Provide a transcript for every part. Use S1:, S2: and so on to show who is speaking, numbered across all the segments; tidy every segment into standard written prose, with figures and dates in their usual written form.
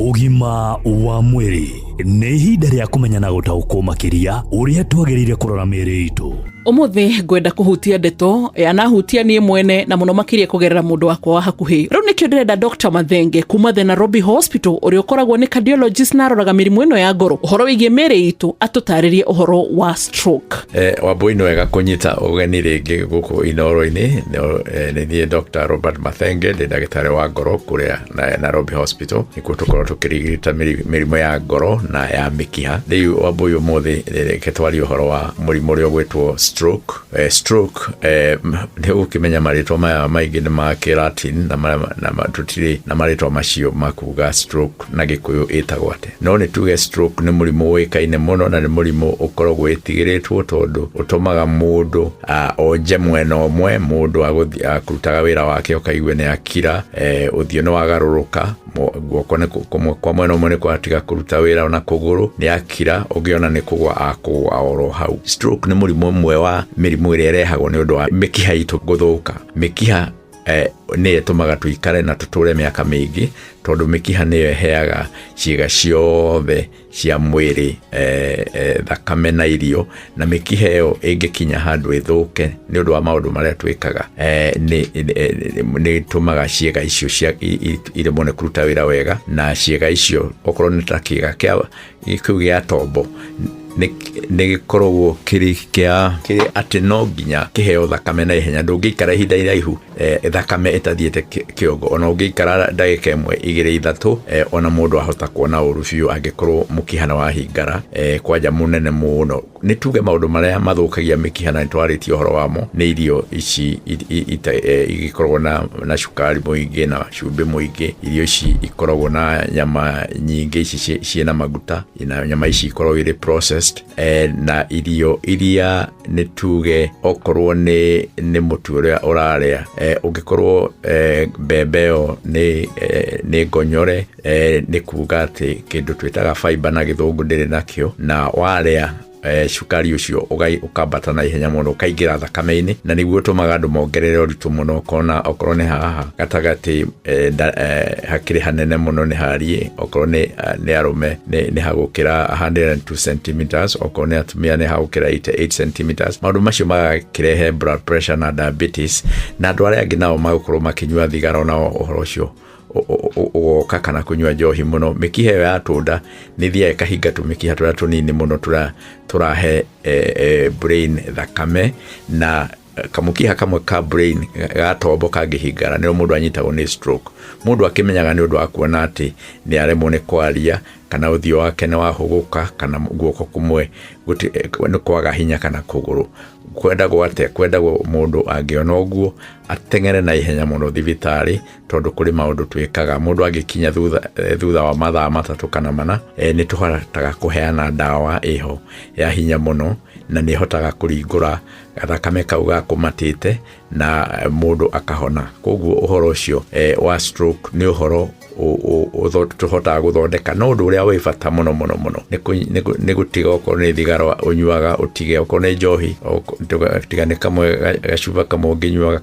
S1: Ugima wa mwiri nĩ ihinda rĩa kũmenya na gũtaũkwo makĩria ũrĩa twagĩrĩire kũrora mĩĩrĩ itũ.
S2: Umuthi ngwenda kuhutia ndeto yanahutia nie mwene na muno makiria kugerera mundu wakwa wa hakuhi. Riu nikio ndirenda Dr. Mathenge kuma the Nairobi Hospital uria ukoragwo ni cardiologist na aroraga mirimu ino ya ngoro. Uhoro wigie mĩĩrĩ itu atutaririe uhoro wa stroke.
S3: Wambui no wega kunyita ugeni ringi guku Inoro-ini ni Dr. Robert Mathenge ndi ndagĩtarĩ wa ngoro kuria Nairobi Hospital. Nikuo tukorwo tukirigita mirimu ya ngoro na ya mikiha. Riu wambui umuthi reke twarie uhoro wa murimu uria gwitwo stroke. Stroke ni ukimenya maritwa maya maingi ni ma Latin na tutire na maritwa macio makuga stroke na Gikuyu itagwo ate. No ni tuge stroke ni murimu wikaine muno na ni murimu ukoragwo itigiritwo tondu utumaga mundu onje mwena omwe mundu akutaga wira wake ukaigwe ni akira uthio no wagaruruka guoko ne kwa mwena omwe ni kwatiga kuruta wira na kuguru ni akira ugiona ni kugwa akugwa oro hau. Stroke ni murimu mwe wa mirimu ĩrĩa ĩrehagwo nĩ ũndũ wa mĩkiha itũ gũthũka. Mĩkiha nĩ ĩtũmaga tuikare na tũtũre mĩaka mĩingĩ tondũ mĩkiha nĩyo ĩheaga ciĩga ciothe cia mwĩrĩ thakame na irio, na mĩkiha ĩyo ĩngĩkinya handũ ĩthũke nĩ ũndũ wa maũndũ marĩa twĩkaga nĩ ĩtũmaga ciĩga icio iremwo nĩ kũruta wĩra wega, na ciĩga icio okorwo nĩ ta kĩĩga kĩu gĩa tombo nĩ gikoragwo kiri ati no nginya kiheo thakame na ihenya. Ndũngĩikara ihinda iraihu thakame itathiĩte kĩongo, ona ũngĩikara ndagĩka ĩmwe igĩrĩ ithatũ ona mũndũ ahota kuona ũru biũ angĩkorwo mũkiha wa hingara kwanja mũnene mũno. Nĩ tuge maũndũ marĩa mathũkagia mĩkiha na nĩtwarĩtie ũhoro wamo nĩ irio ici igĩkoragwo na cukari mũingĩ na cumbĩ mũingĩ. Irio ici ikoragwo na nyama nyingĩ ici ciĩna maguta, na nyama ici ikoragwo irĩ processed, na irio iria nĩ tuge okorwo nĩ mũtu ũrĩa ũrarĩa ũngĩkorwo mbembe ĩyo nĩ ngonyore nĩ kuga atĩ kĩndũ twĩtaga fiber na gĩthũngũ ndĩrĩ nakĩo, na warĩa cukari ucio ukambata na ihenya muno ukaingira thakame-ini, na niguo tumaga andu mongerere uritu muno kona okorwo ni haha gatagati hakiri hanene muno ni harie, okorwo ni arume ni hagukira 102 cm, okorwo ni atumia ni hagukira 88 cm. Maundu macio magakirehe blood pressure na diabetes, na andu aria angi nao magukorwo makinyua thigara nao uhoro ucio ugoka kana kunywa njohi muno. Mikiha ĩyo ya tunda nĩ thiaga ĩkahinga tũmĩkiha tũrĩa tũnini muno tũrahe brain thakame, na kamukiha kamwe ka brain gatombo kangĩhingara nĩo mũndũ anyitagwo nĩ stroke. Mũndũ akĩmenyaga nĩ ũndũ wa kuona atĩ nĩ aremwo nĩ kwaria, kana ũthiũ wake nĩ wahuguka, kana guoko kumwe nĩ kwaga hinya kana kuguru. Kwendagwo mũndũ angĩona ũguo ateng'ere na ihenya mũno thibitarĩ, tondũ kũrĩ maũndũ twĩkaga. Mũndũ angĩkinya thutha wa mathaa matatũ kana mana nĩ tũhotaga kũheana ndawa ĩho ya hinya mũno, na nĩ hotaga kũringũra thakame kau gakumatĩte na mũndũ akahona. Koguo ũhoro ũcio wa stroke nĩ ũhoro tuhotaga guthondeka. No ũndũ ũrĩa wĩ bata mũno nĩ gũtiga okorwo nĩ thigara ũnyuaga, ũtige okorwo nĩ njohi tigane kamwe gacuba kamwe ũngĩnyuaga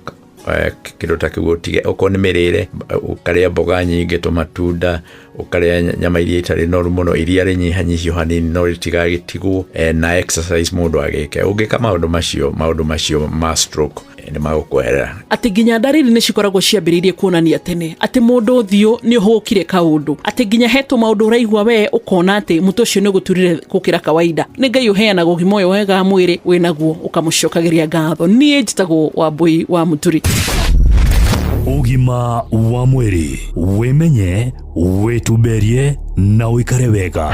S3: kĩndũ ta kĩu ũtige. Okorwo nĩ mĩrĩre ũkarĩa mboga nyingĩ, tũmatunda, ũkarĩa nyama iria itarĩ noru mũno, iria rĩnyihanyihio hanini no rĩtigagĩtigwo, na exercise mũndũ agĩke. Ũngĩka maũndũ macio ma stroke nĩ magũkweherera. Atĩ
S2: nginya ndariri nĩ cikoragwo ciambĩrĩirie kuonania tene atĩ mũndũ ũthiũ nĩ ũhũkire kaũndũ, atĩ nginya hetwo maũndũ ũraigua we ũkona atĩ mũtũ ũcio nĩ ũgũturire gũkĩra kawaida. Nĩ Ngai ũheanaga ũgima ũyũ wega mwĩrĩ wĩnaguo ũkamũcokagĩria ngatho. Niĩ njĩtagwo Wambui wa Muturi.
S1: Ugima wa mwĩrĩ, wĩmenye, wĩtumberie na ũikare wega.